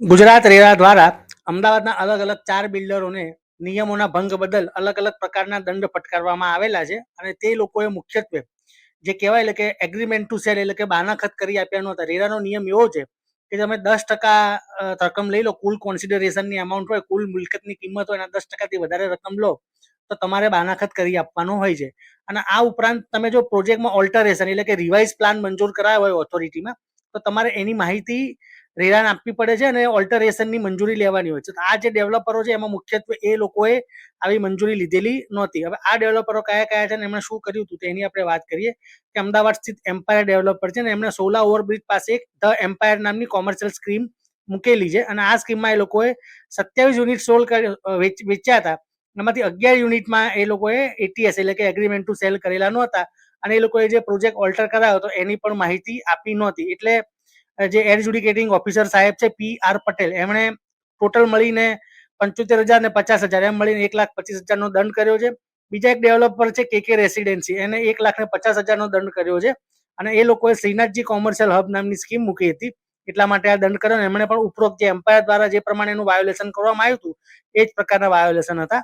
ગુજરાત રેરા દ્વારા અમદાવાદના અલગ અલગ 4 બિલ્ડરોને નિયમોના ભંગ બદલ અલગ અલગ પ્રકારના દંડ ફટકારવામાં આવેલા છે અને તે લોકોએ મુખ્યત્વે જે કહેવાય કે એગ્રીમેન્ટ ટુ સેલ એટલે કે બાનાખત કરી આપ્યાનો હતા. રેરાનો નિયમ એવો છે કે તમે 10% રકમ લઈ લો, કુલ કોન્સિડરેશનની અમાઉન્ટ હોય, કુલ મિલકતની કિંમત હોય, એના 10%થી વધારે રકમ લો તો તમારે બાનાખત કરી આપવાનો હોય છે. અને આ ઉપરાંત તમે જો પ્રોજેક્ટમાં ઓલ્ટરેશન એટલે કે રિવાઇઝ પ્લાન મંજૂર કરાયો હોય ઓથોરિટીમાં તો તમારે એની માહિતી રેરાને આપવી પડે છે અને ઓલ્ટરેશનની મંજૂરી લેવાની હોય છે. તો આ જે ડેવલપરો છે એમાં મુખ્યત્વે એ લોકોએ આવી મંજૂરી લીધેલી નહોતી. હવે આ ડેવલપરો કયા કયા છે ને એમણે શું કર્યું હતું તેની આપણે વાત કરીએ કે અમદાવાદ સ્થિત એમ્પાયર ડેવલપર છે ને એમણે સોલા ઓવરબ્રિજ પાસે એક ધ એમ્પાયર નામની કોમર્શિયલ સ્કીમ મૂકેલી છે અને આ સ્કીમમાં એ લોકોએ 27 યુનિટ વેચ્યા હતા. એમાંથી 11 યુનિટમાં એ લોકોએ એટીએસ એટલે કે એગ્રીમેન્ટ ટુ સેલ કરેલા નહોતા અને એ લોકોએ જે પ્રોજેક્ટ ઓલ્ટર કરાયો હતો એની પણ માહિતી આપી નહોતી. એટલે જે એડજુડિકેટિંગ ઓફિસર સાહેબ છે PR પટેલ, એમણે ટોટલ મળીને 75,000 ને 50,000 એમ મળીને 1,25,000 નો દંડ કર્યો છે. બીજા એક ડેવલપર છે KK રેસિડેન્સી, એને 1,50,000 નો દંડ કર્યો છે અને એ લોકોએ શ્રીનાથજી કોમર્શિયલ હબ નામની સ્કીમ મૂકી હતી એટલા માટે આ દંડ કર્યો. એમણે પણ ઉપરોક્ત જે એમ્પાયર દ્વારા જે પ્રમાણેનું વાયોલેશન કરવામાં આવ્યું હતું એ જ પ્રકારના વાયોલેશન હતા.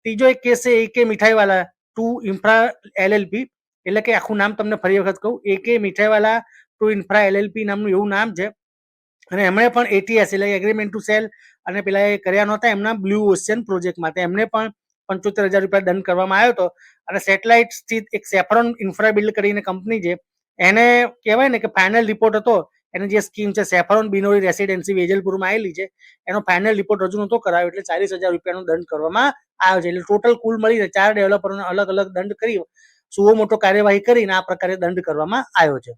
ત્રીજો એક કેસ છે AK મીઠાઈવાલા ટુ ઇન્ફ્રા LLP, એટલે કે આખું નામ તમને ફરી વખત કહું, AK મીઠાઈવાલા ટુ ઇન્ફ્રા LLP નામનું એવું નામ છે અને એમણે પણ એટીએસ એટલે એગ્રીમેન્ટ ટુ સેલ અને પેલા એ કર્યા નહોતા એમના બ્લુ ઓશિયન પ્રોજેક્ટમાં, એમને પણ 75,000 રૂપિયા દંડ કરવામાં આવ્યો હતો. અને સેટેલાઇટ સ્થિત એક સેફ્રોન ઇન્ફ્રા બિલ્ડ કરીને કંપની છે, એને કહેવાય ને કે ફાઇનલ રિપોર્ટ હતો, એની જે સ્કીમ છે સેફ્રોન બિનોરી રેસિડેન્સી વેજલપુરમાં આવેલી છે, એનો ફાઇનલ રિપોર્ટ રજૂ નહોતો કરાયો એટલે 40,000 રૂપિયાનો દંડ કરવામાં આવ્યો છે. એટલે ટોટલ કુલ મળીને 4 ડેવલપરોને અલગ અલગ દંડ કરી સુઓ મોટો કાર્યવાહી કરીને આ પ્રકારે દંડ કરવામાં આવ્યો છે.